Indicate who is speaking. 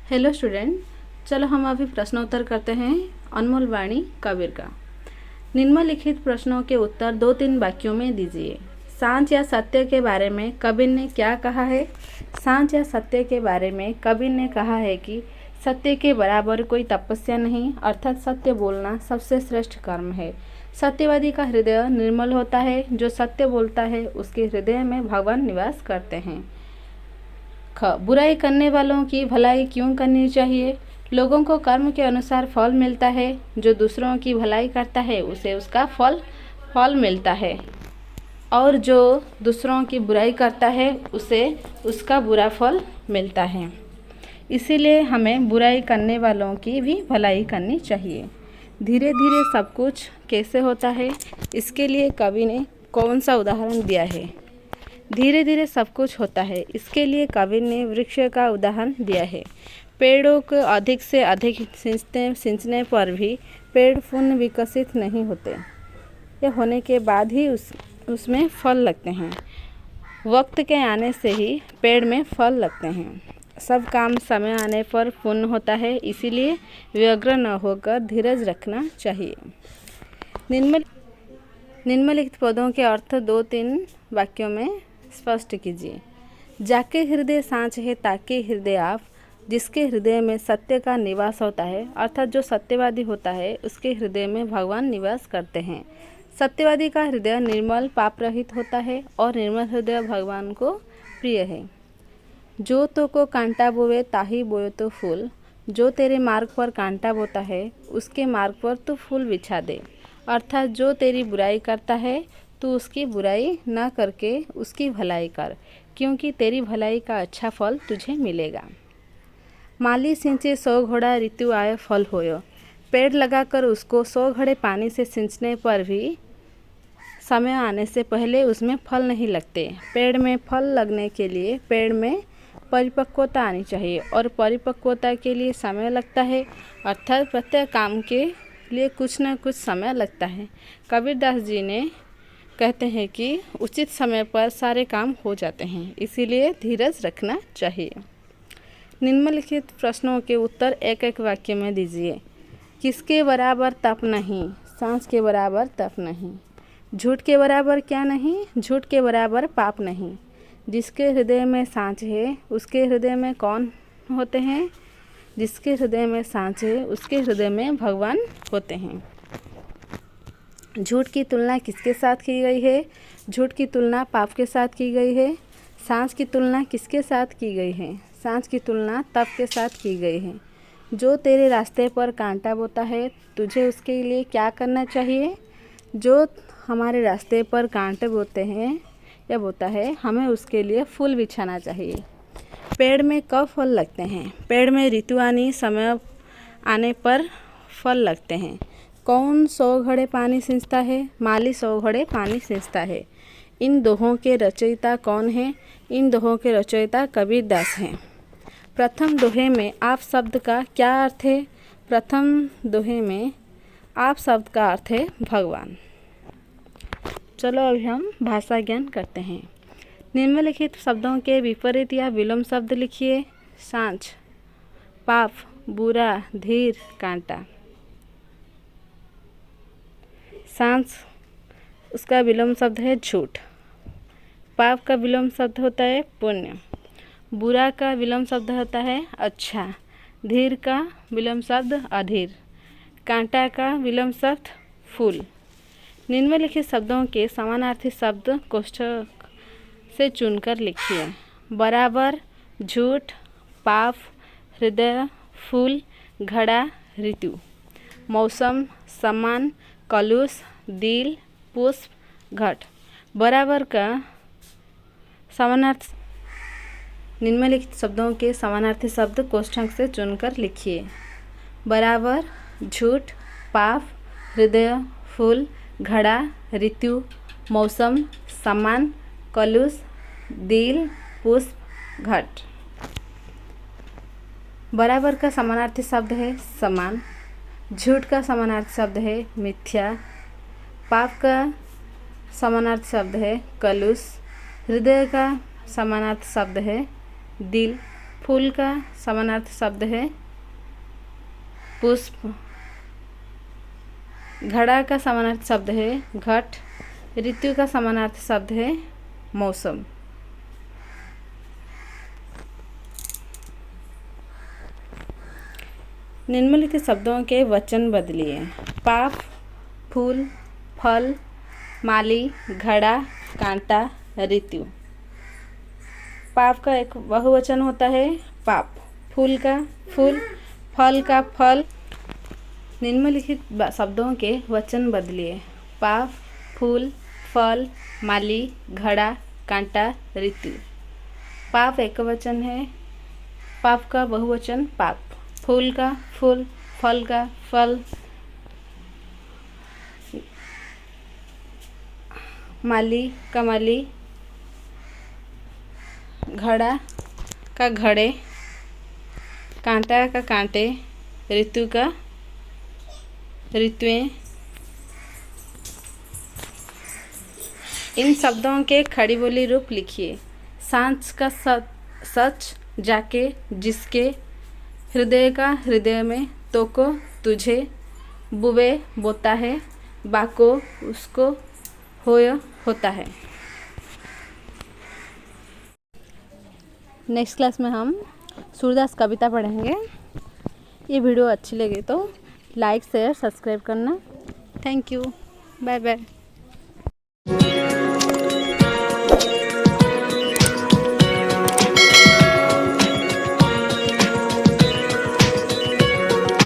Speaker 1: Hello student, चलो हम अभी प्रश्नोत्तर करते हैं अनमोल वाणी कबीर का। निम्नलिखित प्रश्नों के उत्तर 2-3 वाक्यों में दीजिए। सांच या सत्य के बारे में कबीर ने क्या कहा है? सांच या सत्य के बारे में कबीर ने कहा है कि सत्य के बराबर कोई तपस्या नहीं, अर्थात सत्य बोलना सबसे श्रेष्ठ कर्म है। सत्यवादी का हृदय निर्मल होता है। जो सत्य बोलता है उसके हृदय में भगवान निवास करते हैं। बुराई करने वालों की भलाई क्यों करनी चाहिए? लोगों को कर्म के अनुसार फल मिलता है। जो दूसरों की भलाई करता है उसे उसका फल मिलता है, और जो दूसरों की बुराई करता है उसे उसका बुरा फल मिलता है। इसीलिए हमें बुराई करने वालों की भी भलाई करनी चाहिए। धीरे धीरे सब कुछ कैसे होता है, इसके लिए कवि ने कौन सा उदाहरण दिया है? धीरे धीरे सब कुछ होता है, इसके लिए कबीर ने वृक्ष का उदाहरण दिया है। पेड़ों को अधिक से अधिक सिंचने पर भी पेड़ पूर्ण विकसित नहीं होते। यह होने के बाद ही उसमें फल लगते हैं। वक्त के आने से ही पेड़ में फल लगते हैं। सब काम समय आने पर पूर्ण होता है, इसीलिए व्यग्र न होकर धीरज रखना चाहिए। निम्नलिखित पदों के अर्थ 2-3 वाक्यों में स्पष्ट कीजिए। जाके हृदय सांच है ताके हृदय आप, जिसके हृदय में सत्य का निवास होता है, अर्थात जो सत्यवादी होता है उसके हृदय में भगवान निवास करते हैं। सत्यवादी का हृदय निर्मल पाप रहित होता है और निर्मल हृदय भगवान को प्रिय है। जो तो को कांटा बोवे ताही बोए तो फूल, जो तेरे मार्ग पर कांटा बोता है उसके मार्ग पर तू फूल बिछा दे, अर्थात जो तेरी बुराई करता है तू उसकी बुराई न करके उसकी भलाई कर, क्योंकि तेरी भलाई का अच्छा फल तुझे मिलेगा। माली सिंचे 100 घड़ा ऋतु आए फल होयो, पेड़ लगाकर उसको 100 घड़े पानी से सिंचने पर भी समय आने से पहले उसमें फल नहीं लगते। पेड़ में फल लगने के लिए पेड़ में परिपक्वता आनी चाहिए, और परिपक्वता के लिए समय लगता है, अर्थात प्रत्येक काम के लिए कुछ न कुछ समय लगता है। कबीरदास जी ने कहते हैं कि उचित समय पर सारे काम हो जाते हैं, इसीलिए धीरज रखना चाहिए। निम्नलिखित प्रश्नों के उत्तर एक एक वाक्य में दीजिए। किसके बराबर तप नहीं? सांच के बराबर तप नहीं। झूठ के बराबर क्या नहीं? झूठ के बराबर पाप नहीं। जिसके हृदय में सांच है उसके हृदय में कौन होते हैं? जिसके हृदय में सांच है उसके हृदय में भगवान होते हैं। झूठ की तुलना किसके साथ की गई है? झूठ की तुलना पाप के साथ की गई है। सांच की तुलना किसके साथ की गई है? सांच की तुलना तप के साथ की गई है। जो तेरे रास्ते पर कांटा बोता है तुझे उसके लिए क्या करना चाहिए? जो हमारे रास्ते पर कांटे बोते हैं या बोता है, हमें उसके लिए फूल बिछाना चाहिए। पेड़ में कब फल लगते हैं? पेड़ में ऋतु आनी समय आने पर फल लगते हैं। कौन 100 घड़े पानी सींचता है? माली 100 घड़े पानी सींचता है। इन दोहों के रचयिता कौन है? इन दोहों के रचयिता कबीरदास हैं। प्रथम दोहे में आप शब्द का क्या अर्थ है? प्रथम दोहे में आप शब्द का अर्थ है भगवान। चलो अभी हम भाषा ज्ञान करते हैं। निम्नलिखित शब्दों के विपरीत या विलोम शब्द लिखिए। सांच, पाप, बुरा, धीर, कांटा। सांच उसका विलोम शब्द है झूठ। पाप का विलोम शब्द होता है पुण्य। बुरा का विलोम शब्द होता है अच्छा। धीर का विलोम शब्द अधीर। कांटा का विलोम शब्द फूल। निम्नलिखित शब्दों के समानार्थी शब्द कोष्ठक से चुनकर लिखिए। बराबर, झूठ, पाप, हृदय, फूल, घड़ा, ऋतु। मौसम, सम्मान, कलुष, दिल, पुष्प, घट। बराबर का समानार्थी निम्नलिखित शब्दों के समानार्थी शब्द कोष्ठक से चुनकर लिखिए। बराबर, झूठ, पाप, हृदय, फूल, घड़ा, ऋतु, मौसम, सम्मान, कलुष, दिल, पुष्प, घट। बराबर का समानार्थी शब्द है समान। झूठ का समानार्थी शब्द है मिथ्या। पाप का समानार्थी शब्द है कलुष। हृदय का समानार्थी शब्द है दिल। फूल का समानार्थी शब्द है पुष्प। घड़ा का समानार्थी शब्द है घट। ऋतु का समानार्थी शब्द है मौसम। निम्नलिखित शब्दों के वचन बदलिए। पाप, फूल, फल, माली, घड़ा, कांटा, ऋतु। पाप का एक बहुवचन होता है पाप, फूल का फूल, फल का फल। निम्नलिखित शब्दों के वचन बदलिए। पाप, फूल, फल, माली, घड़ा, कांटा, ऋतु। पाप एक वचन है, पाप का बहुवचन पाप, फूल का फूल, फल का फल, माली का माली, घड़ा का घड़े, कांटा का कांटे, ऋतु का ऋतुएं। इन शब्दों के खड़ी बोली रूप लिखिए। सांच का सच, जाके, जिसके, हृदय का हृदय में, तो को तुझे, बुबे बोता है, बाको उसको, होय होता है। नेक्स्ट क्लास में हम सूरदास कविता पढ़ेंगे। ये वीडियो अच्छी लगे तो लाइक शेयर सब्सक्राइब करना। Thank you, bye bye.